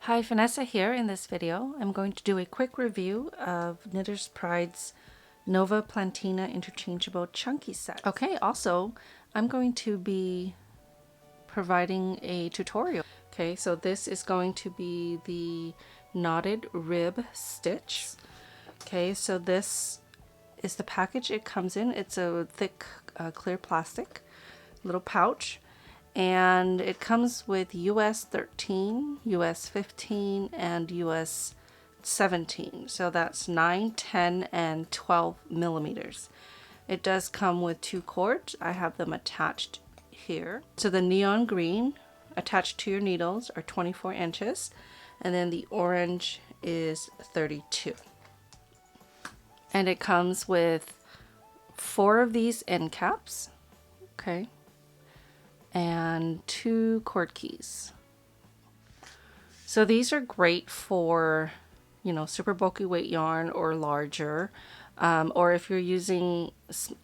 Hi, Vanessa here. In this video, I'm going to do a quick review of Knitter's Pride's Nova Plantina Interchangeable Chunky Set. Okay, also, I'm going to be providing a tutorial. Okay, so this is going to be the knotted rib stitch. Okay, so this is the package it comes in. It's a thick clear plastic little pouch. And it comes with US 13, US 15, and US 17. So that's 9, 10, and 12 millimeters. It does come with 2 cords. I have them attached here. So the neon green attached to your needles are 24 inches. And then the orange is 32. And it comes with 4 of these end caps. Okay. And 2 cord keys. So these are great for, you know, super bulky weight yarn or larger, or if you're using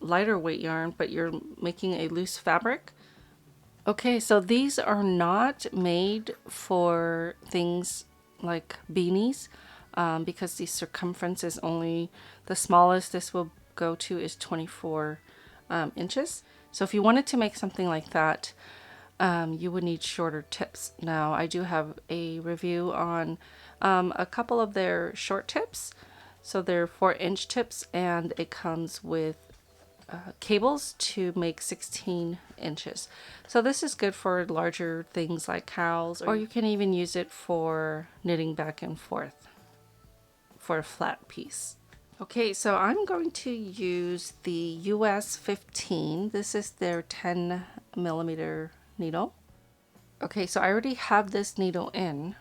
lighter weight yarn but you're making a loose fabric. Okay, so these are not made for things like beanies, because the circumference is only, the smallest this will go to is 24 inches. So if you wanted to make something like that, you would need shorter tips. Now I do have a review on a couple of their short tips. So they're 4-inch tips, and it comes with cables to make 16 inches. So this is good for larger things like cows, or you can even use it for knitting back and forth for a flat piece. Okay, so I'm going to use the US 15. This is their 10 millimeter needle. Okay, so I already have this needle in.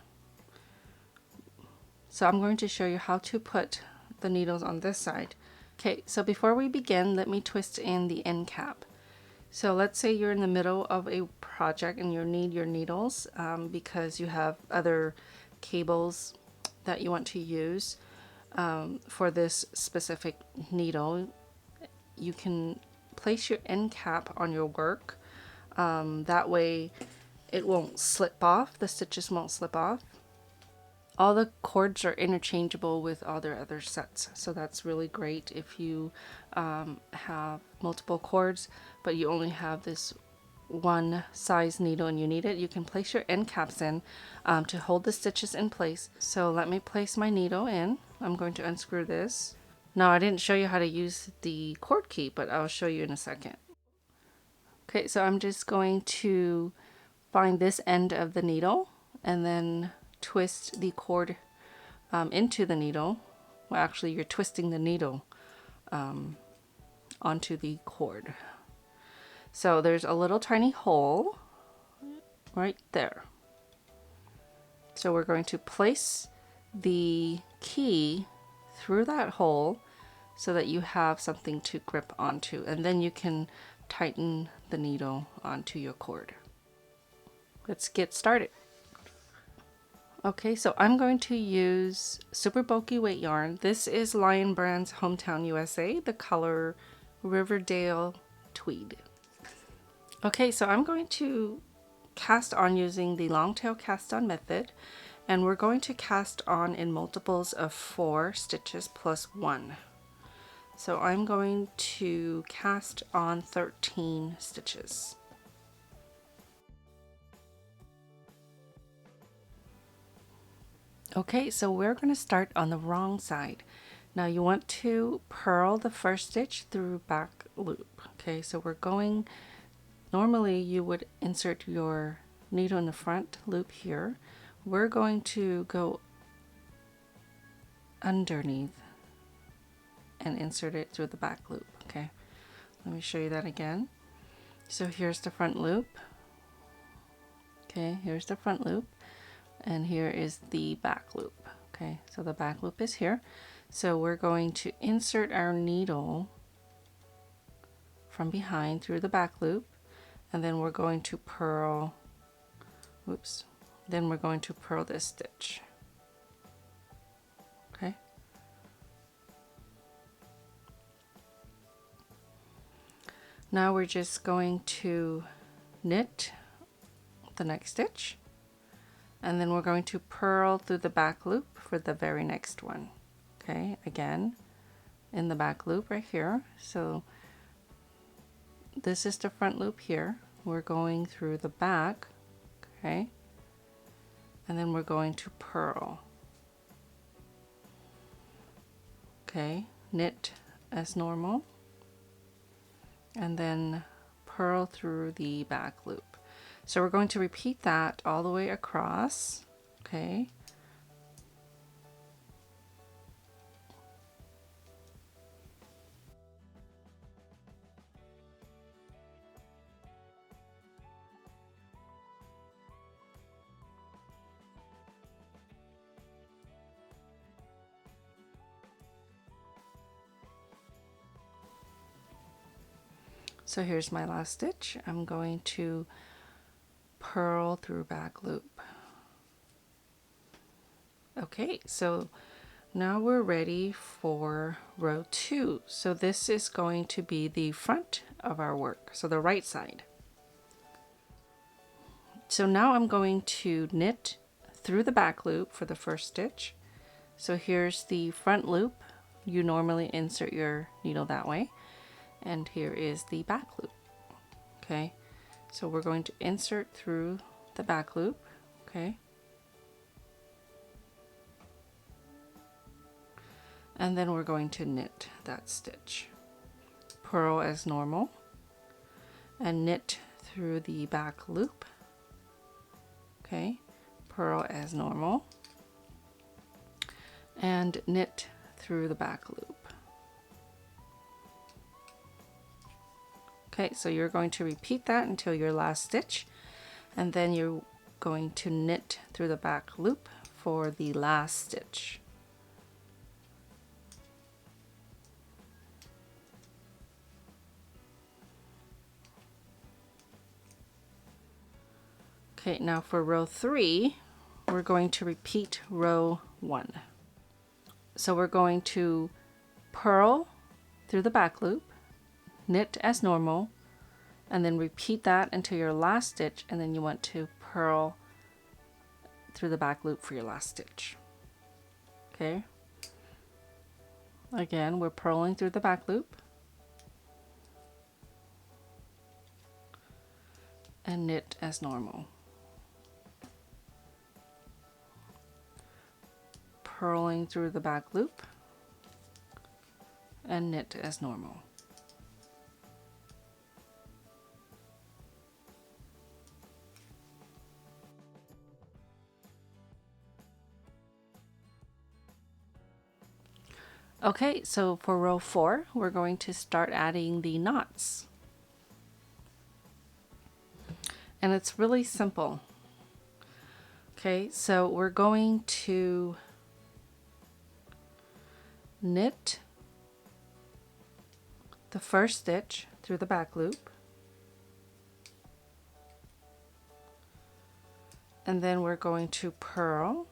So I'm going to show you how to put the needles on this side. Okay, so before we begin, let me twist in the end cap. So let's say you're in the middle of a project and you need your needles because you have other cables that you want to use. For this specific needle, you can place your end cap on your work. That way it won't slip off, the stitches won't slip off. All the cords are interchangeable with all their other sets, so that's really great if you have multiple cords but you only have this one size needle and you need it. You can place your end caps in to hold the stitches in place. So let me place my needle in. I'm going to unscrew this. Now I didn't show you how to use the cord key, but I'll show you in a second. Okay, so I'm just going to find this end of the needle and then twist the cord into the needle. Well, actually you're twisting the needle onto the cord. So there's a little tiny hole right there. So we're going to place the key through that hole so that you have something to grip onto, and then you can tighten the needle onto your cord. Let's get started. Okay, so I'm going to use super bulky weight yarn. This is Lion Brand's Hometown USA, the color Riverdale Tweed. Okay, so I'm going to cast on using the long tail cast on method, and we're going to cast on in multiples of 4 stitches plus 1. So I'm going to cast on 13 stitches. Okay, so we're going to start on the wrong side. Now you want to purl the first stitch through back loop. Okay, so we're going, normally you would insert your needle in the front loop here. We're going to go underneath and insert it through the back loop. Okay, let me show you that again. So here's the front loop. Okay, here's the front loop, and here is the back loop. Okay, so the back loop is here. So we're going to insert our needle from behind through the back loop, and then we're going to purl, whoops, then we're going to purl this stitch. Okay. Now we're just going to knit the next stitch, And then we're going to purl through the back loop for the very next one. Okay, again, in the back loop right here. So this is the front loop here. We're going through the back, okay? And then we're going to purl. Okay, knit as normal. And then purl through the back loop. So we're going to repeat that all the way across, okay? So here's my last stitch. I'm going to purl through back loop. Okay, so now we're ready for row 2. So this is going to be the front of our work, so the right side. So now I'm going to knit through the back loop for the first stitch. So here's the front loop. You normally insert your needle that way. And here is the back loop. Okay, so we're going to insert through the back loop. Okay, and then we're going to knit that stitch, purl as normal, and knit through the back loop. Okay, purl as normal, and knit through the back loop. Okay, so you're going to repeat that until your last stitch, and then you're going to knit through the back loop for the last stitch. Okay, now for row 3, we're going to repeat row 1. So we're going to purl through the back loop, knit as normal, and then repeat that until your last stitch, and then you want to purl through the back loop for your last stitch. Okay, again, we're purling through the back loop and knit as normal, purling through the back loop and knit as normal. Okay, so for row 4, we're going to start adding the knots. And it's really simple. Okay, so we're going to knit the first stitch through the back loop, and then we're going to purl.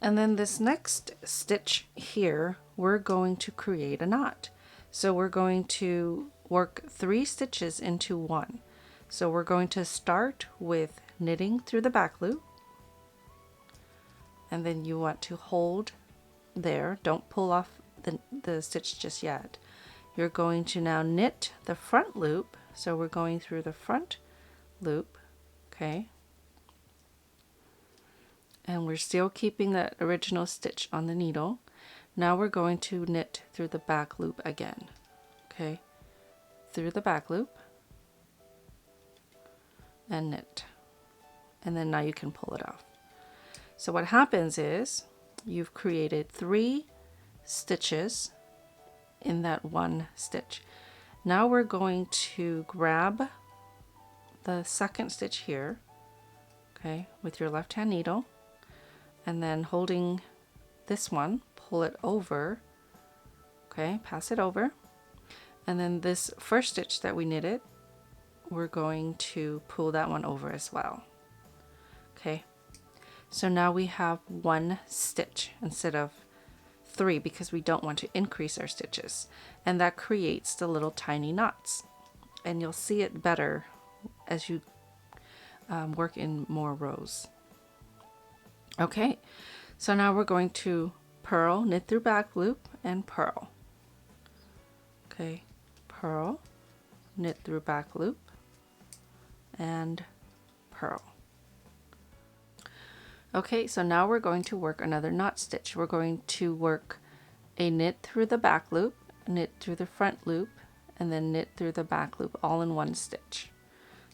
And then this next stitch here, we're going to create a knot. So we're going to work 3 stitches into 1. So we're going to start with knitting through the back loop, and then you want to hold there. Don't pull off the stitch just yet. You're going to now knit the front loop. So we're going through the front loop, okay? And we're still keeping that original stitch on the needle. Now we're going to knit through the back loop again, okay? Through the back loop and knit. And then now you can pull it off. So what happens is you've created 3 stitches in that one stitch. Now we're going to grab the second stitch here, okay, with your left hand needle, and then holding this one, pull it over, okay, pass it over, and then this first stitch that we knitted, we're going to pull that one over as well. Okay, so now we have 1 stitch instead of 3 because we don't want to increase our stitches, and that creates the little tiny knots, and you'll see it better as you work in more rows. Okay, so now we're going to purl, knit through back loop, and purl. Okay, purl, knit through back loop, and purl. Okay, so now we're going to work another knot stitch. We're going to work a knit through the back loop, knit through the front loop, and then knit through the back loop all in one stitch.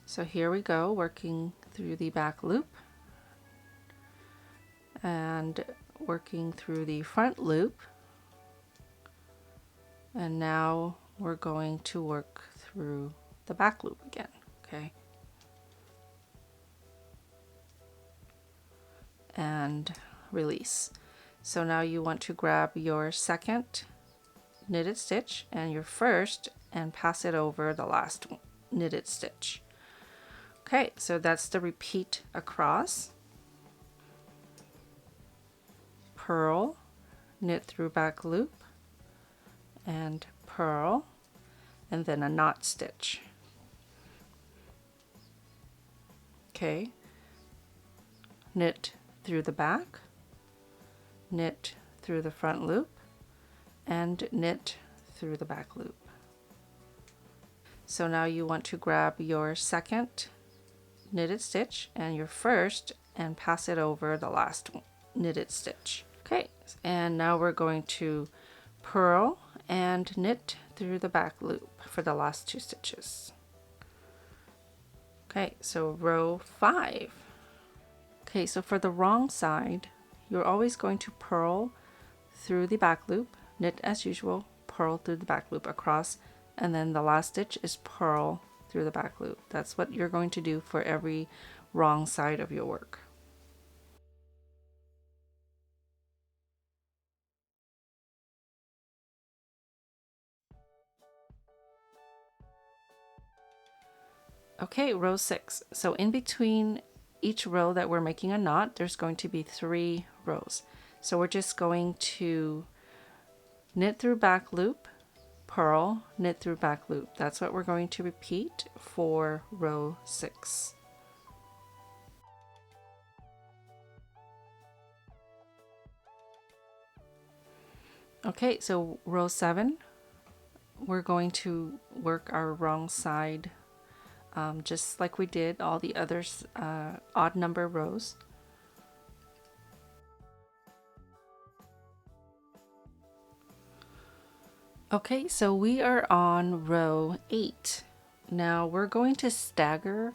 So here we go, working through the back loop and working through the front loop, and now we're going to work through the back loop again. Okay, and release. So now you want to grab your second knitted stitch and your first and pass it over the last knitted stitch. Okay, so that's the repeat across. Purl, knit through back loop, and purl, and then a knot stitch. Okay, knit through the back, knit through the front loop, and knit through the back loop. So now you want to grab your second knitted stitch and your first and pass it over the last knitted stitch. Okay, and now we're going to purl and knit through the back loop for the last 2 stitches. Okay, so row 5. Okay, so for the wrong side, you're always going to purl through the back loop, knit as usual, purl through the back loop across, and then the last stitch is purl through the back loop. That's what you're going to do for every wrong side of your work. Okay, row 6. So in between each row that we're making a knot, there's going to be 3 rows. So we're just going to knit through back loop, purl, knit through back loop. That's what we're going to repeat for row 6. Okay, so row 7, we're going to work our wrong side just like we did all the other odd number rows. Okay, so we are on row 8. Now we're going to stagger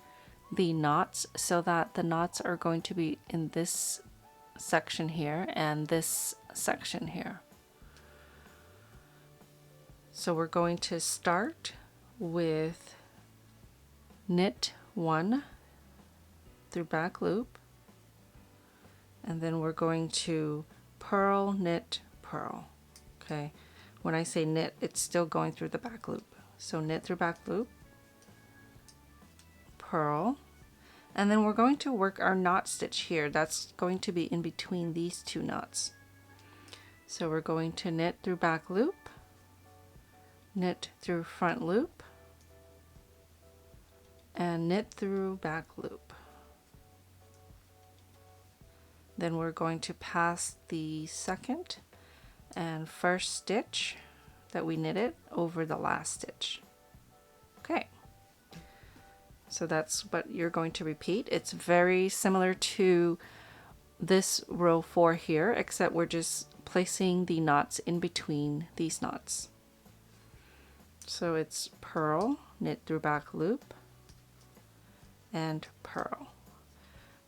the knots so that the knots are going to be in this section here and this section here. So we're going to start with knit 1 through back loop, and then we're going to purl, knit, purl. Okay, when I say knit, it's still going through the back loop. So knit through back loop, purl, and then we're going to work our knot stitch here. That's going to be in between these 2 knots. So we're going to knit through back loop, knit through front loop, and knit through back loop. Then we're going to pass the second and first stitch that we knitted over the last stitch. Okay, so that's what you're going to repeat. It's very similar to this row 4 here, except we're just placing the knots in between these knots. So it's purl, knit through back loop, and purl.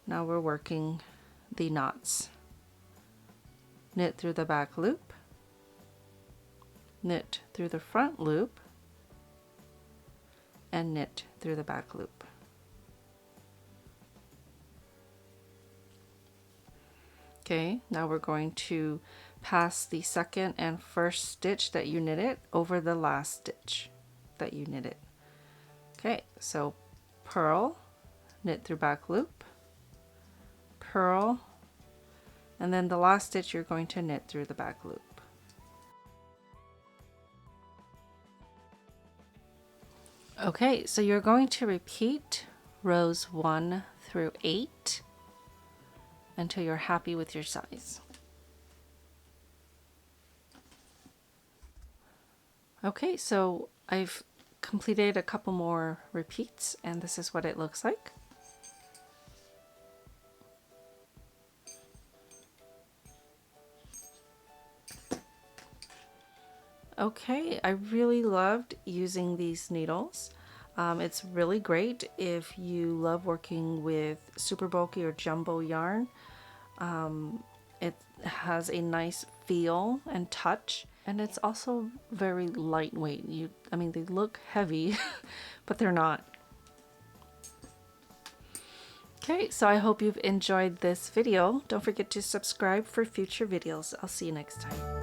Now we're working the knots. Knit through the back loop, knit through the front loop, and knit through the back loop. Okay, now we're going to pass the second and first stitch that you knitted over the last stitch that you knitted. Okay, so purl, knit through back loop, purl, and then the last stitch you're going to knit through the back loop. Okay, so you're going to repeat rows 1 through 8 until you're happy with your size. Okay, so I've completed a couple more repeats and this is what it looks like. Okay, I really loved using these needles. It's really great if you love working with super bulky or jumbo yarn. It has a nice feel and touch, and it's also very lightweight. I mean, they look heavy, but they're not. Okay, so I hope you've enjoyed this video. Don't forget to subscribe for future videos. I'll see you next time.